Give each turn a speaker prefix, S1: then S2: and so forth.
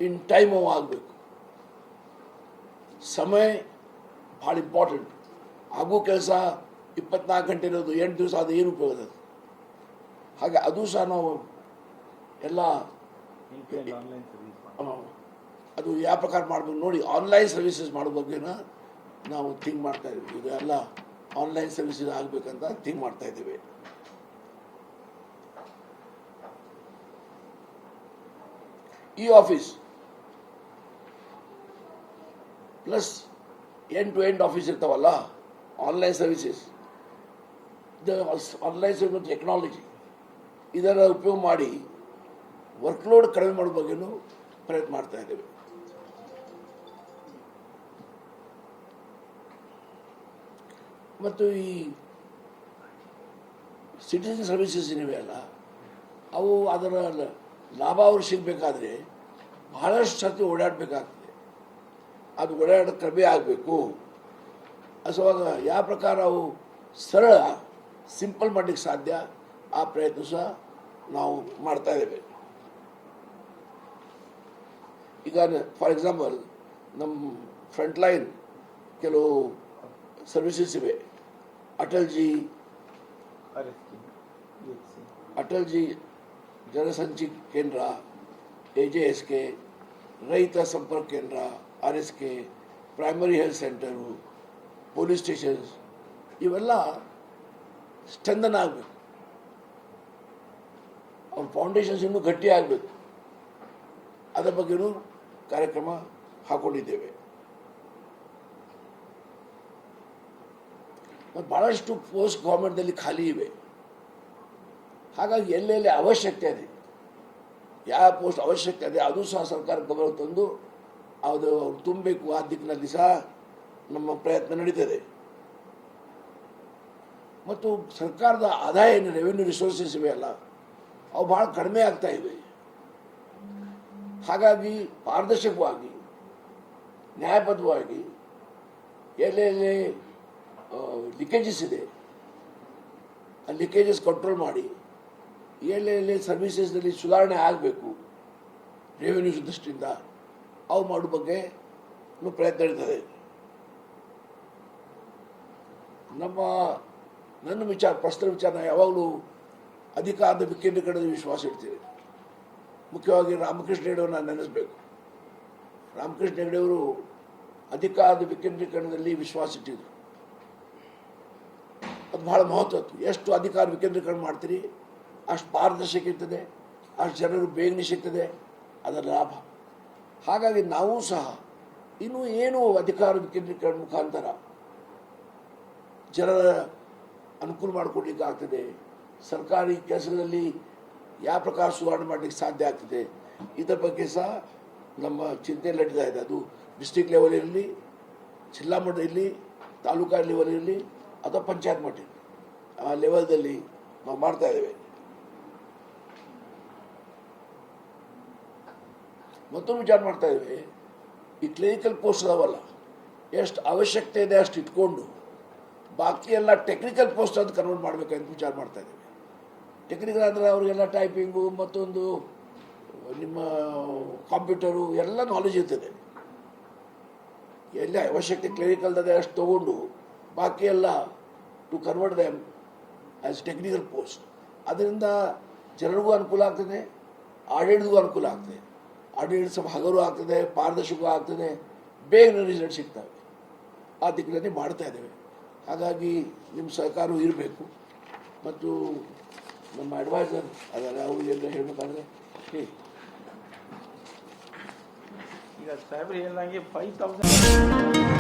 S1: In time ಆಗಬೇಕು. ಸಮಯ ಭಾಳ ಇಂಪಾರ್ಟೆಂಟ್. ಆಗೋ ಕೆಲಸ 24 ಗಂಟೆ ಇರೋದು 8 ದಿವಸ ಅದು ಏನು ಉಪಯೋಗ ಅದು. ಹಾಗೆ ಅದು ಸಹ ನಾವು ಎಲ್ಲ ಅದು ಯಾವ ಪ್ರಕಾರ ಮಾಡಬೇಕು ನೋಡಿ. ಆನ್ಲೈನ್ ಸರ್ವಿಸಸ್ ಮಾಡೋ ಬಗ್ಗೆನ ನಾವು ಥಿಂಕ್ ಮಾಡ್ತಾ ಇದ್ದೀವಿ. ಈಗ ಎಲ್ಲ ಆನ್ಲೈನ್ ಸರ್ವಿಸಸ್ ಆಗಬೇಕಂತ ಥಿಂಕ್ ಮಾಡ್ತಾ ಇದ್ದೀವಿ. ಈ office plus end to end office ಇರ್ತಾವಲ್ಲ, online services, online service technology ಇದರ ಉಪಯೋಗ ಮಾಡಿ ವರ್ಕ್ಲೋಡ್ ಕಡಿಮೆ ಮಾಡೋ ಬಗ್ಗೆನೂ ಪ್ರಯತ್ನ ಮಾಡ್ತಾ ಇದ್ದೇವೆ. ಮತ್ತು ಈ ಸಿಟಿಸನ್ ಸರ್ವಿಸಸ್ ಏನಿವೆಯಲ್ಲ, ಅವು ಅದರ ಲಾಭ ಅವ್ರು ಸಿಗಬೇಕಾದ್ರೆ ಬಹಳಷ್ಟು ಸರ್ತಿ ಓಡಾಡಬೇಕಾಗ್ತದೆ. ಅದು ಓಡಾಡೋದು ಕಡಿಮೆ ಆಗಬೇಕು. ಅಸುವಾಗ ಯಾವ ಪ್ರಕಾರ ಅವು ಸರಳ ಸಿಂಪಲ್ ಮಾಡಲಿಕ್ಕೆ ಸಾಧ್ಯ, ಆ ಪ್ರಯತ್ನ ಸಹ ನಾವು ಮಾಡ್ತಾ ಇದ್ದೇವೆ. ಈಗ ಫಾರ್ ಎಕ್ಸಾಂಪಲ್ ನಮ್ಮ ಫ್ರಂಟ್ ಲೈನ್ ಕೆಲವು ಸರ್ವಿಸಸ್ ಇವೆ. ಅಟಲ್ ಜಿ ಜನಸಂಚಿ ಕೇಂದ್ರ, AJSK, ರೈತ ಸಂಪರ್ಕ ಕೇಂದ್ರ, RSK, primary health centre, police stations, ಇವೆಲ್ಲ ಸ್ಟ್ರೆಂಥನ್ ಆಗಬೇಕು. ಅವ್ರ ಫೌಂಡೇಶನ್ಸ್ ಇನ್ನೂ ಗಟ್ಟಿ ಆಗಬೇಕು. ಅದರ ಬಗ್ಗೆನೂ ಕಾರ್ಯಕ್ರಮ ಹಾಕೊಂಡಿದ್ದೇವೆ. ಮತ್ತು ಭಾಳಷ್ಟು ಪೋಸ್ಟ್ ಗೌರ್ಮೆಂಟ್ದಲ್ಲಿ ಖಾಲಿ ಇವೆ. ಹಾಗಾಗಿ ಎಲ್ಲೆಲ್ಲಿ ಅವಶ್ಯಕತೆ ಇದೆ, ಯಾವ ಪೋಸ್ಟ್ ಅವಶ್ಯಕತೆ ಇದೆ ಅದು ಸಹ ಸರ್ಕಾರ ಗಮನ ತಂದು ಅದು ತುಂಬಬೇಕು. ಆ ದಿಕ್ಕಿನಲ್ಲಿ ಸಹ ನಮ್ಮ ಪ್ರಯತ್ನ ನಡೀತದೆ. ಮತ್ತು ಸರ್ಕಾರದ ಆದಾಯ ಏನು ರೆವಿನ್ಯೂ ರಿಸೋರ್ಸಸ್ ಇವೆಯಲ್ಲ, ಅವು ಭಾಳ ಕಡಿಮೆ ಆಗ್ತಾ ಇವೆ. ಹಾಗಾಗಿ ಪಾರದರ್ಶಕವಾಗಿ ನ್ಯಾಯಬದ್ಧವಾಗಿ ಎಲ್ಲೆಲ್ಲಿ ಲೀಕೇಜಸ್ ಇದೆ ಆ ಲೀಕೇಜಸ್ ಕಂಟ್ರೋಲ್ ಮಾಡಿ ಎಲ್ಲೆಲ್ಲಿ ಸರ್ವಿಸಸ್ನಲ್ಲಿ ಸುಧಾರಣೆ ಆಗಬೇಕು ರೆವಿನ್ಯೂ ದೃಷ್ಟಿಯಿಂದ ಅವು ಮಾಡೋ ಬಗ್ಗೆ ಪ್ರಯತ್ನ ನಡೀತದೆ. ನನ್ನ ವಿಚಾರ, ಪರ್ಸನಲ್ ವಿಚಾರ, ಯಾವಾಗಲೂ ಅಧಿಕಾರದ ವಿಕೇಂದ್ರೀಕರಣದ ವಿಶ್ವಾಸ ಇಡ್ತೀವಿ. ಮುಖ್ಯವಾಗಿ ರಾಮಕೃಷ್ಣ ಹೆಗಡೆಯವ್ರನ್ನ ನೆನೆಸಬೇಕು. ರಾಮಕೃಷ್ಣ ಹೆಗಡೆಯವರು ಅಧಿಕಾರದ ವಿಕೇಂದ್ರೀಕರಣದಲ್ಲಿ ವಿಶ್ವಾಸ ಇಟ್ಟಿದ್ರು. ಅದು ಬಹಳ ಮಹತ್ವದ್ದು. ಎಷ್ಟು ಅಧಿಕಾರ ವಿಕೇಂದ್ರೀಕರಣ ಮಾಡ್ತೀರಿ ಅಷ್ಟು ಪಾರದರ್ಶಕ ಇರ್ತದೆ, ಅಷ್ಟು ಜನರು ಬೇಗನೆ ಸಿಗ್ತದೆ, ಅದರ ಲಾಭ. ಹಾಗಾಗಿ ನಾವು ಸಹ ಇನ್ನೂ ಏನು ಅಧಿಕಾರ ವಿಕೇಂದ್ರೀಕರಣ ಮುಖಾಂತರ ಜನರ ಅನುಕೂಲ ಮಾಡಿಕೊಡ್ಲಿಕ್ಕೆ ಆಗ್ತದೆ, ಸರ್ಕಾರಿ ಕೆಲಸಗಳಲ್ಲಿ ಯಾವ ಪ್ರಕಾರ ಸುಧಾರಣೆ ಮಾಡಲಿಕ್ಕೆ ಸಾಧ್ಯ ಆಗ್ತದೆ, ಇದರ ಬಗ್ಗೆ ಸಹ ನಮ್ಮ ಚಿಂತೆ ನಡೀತಾ ಇದೆ. ಅದು ಡಿಸ್ಟ್ರಿಕ್ಟ್ ಲೆವೆಲ್ ಇರಲಿ, ಜಿಲ್ಲಾ ಮಟ್ಟ ಇರಲಿ, ತಾಲೂಕಾ ಲೆವೆಲ್ ಇರಲಿ, ಅಥವಾ ಪಂಚಾಯತ್ ಮಟ್ಟ ಇರಲಿ, ಆ ಲೆವೆಲ್ದಲ್ಲಿ ನಾವು ಮಾಡ್ತಾ ಇದ್ದೇವೆ. ಮತ್ತೊಂದು ವಿಚಾರ ಮಾಡ್ತಾ ಇದ್ದೇವೆ, ಈ ಕ್ಲಿನಿಕಲ್ ಪೋಸ್ಟ್ ಅದಾವಲ್ಲ, ಎಷ್ಟು ಅವಶ್ಯಕತೆ ಇದೆ ಅಷ್ಟು ಇಟ್ಕೊಂಡು ಬಾಕಿ ಎಲ್ಲ ಟೆಕ್ನಿಕಲ್ ಪೋಸ್ಟ್ ಅಂತ ಕನ್ವರ್ಟ್ ಮಾಡಬೇಕಂತ ವಿಚಾರ ಮಾಡ್ತಾ ಇದ್ದೇವೆ. ಟೆಕ್ನಿಕಲ್ ಅಂದರೆ ಅವರಿಗೆಲ್ಲ ಟೈಪಿಂಗು, ಮತ್ತೊಂದು ನಿಮ್ಮ ಕಂಪ್ಯೂಟರು ಎಲ್ಲ ನಾಲೆಜ್ ಇರ್ತದೆ. ಎಲ್ಲ ಅವಶ್ಯಕತೆ ಕ್ಲಿನಿಕಲ್ದಾಗೆ ಅಷ್ಟು ತೊಗೊಂಡು ಬಾಕಿ ಎಲ್ಲ to convert them as technical post. ಅದರಿಂದ ಜನರಿಗೂ ಅನುಕೂಲ ಆಗ್ತದೆ, ಆಡಳಿತಗೂ ಅನುಕೂಲ ಆಗ್ತದೆ. ಆಡಳಿತ ಸ್ವಲ್ಪ ಹಗರು ಆಗ್ತದೆ, ಪಾರದರ್ಶಕ ಆಗ್ತದೆ, ಬೇಗ ರಿಸಲ್ಟ್ ಸಿಗ್ತವೆ. ಆ ದಿಕ್ಕಿನಲ್ಲಿ ಮಾಡ್ತಾ ಇದ್ದೇವೆ. ಹಾಗಾಗಿ ನಿಮ್ಮ ಸಹಕಾರವೂ ಇರಬೇಕು. ಮತ್ತು ನಮ್ಮ ಅಡ್ವೈಸರ್ ಅದರ ಅವ್ರಿಗೆಲ್ಲ ಹೇಳಬೇಕಾದ್ರೆ
S2: ಈಗ ಸಾಹೇಬ್ರು ಹೇಳಿದಂಗೆ 5000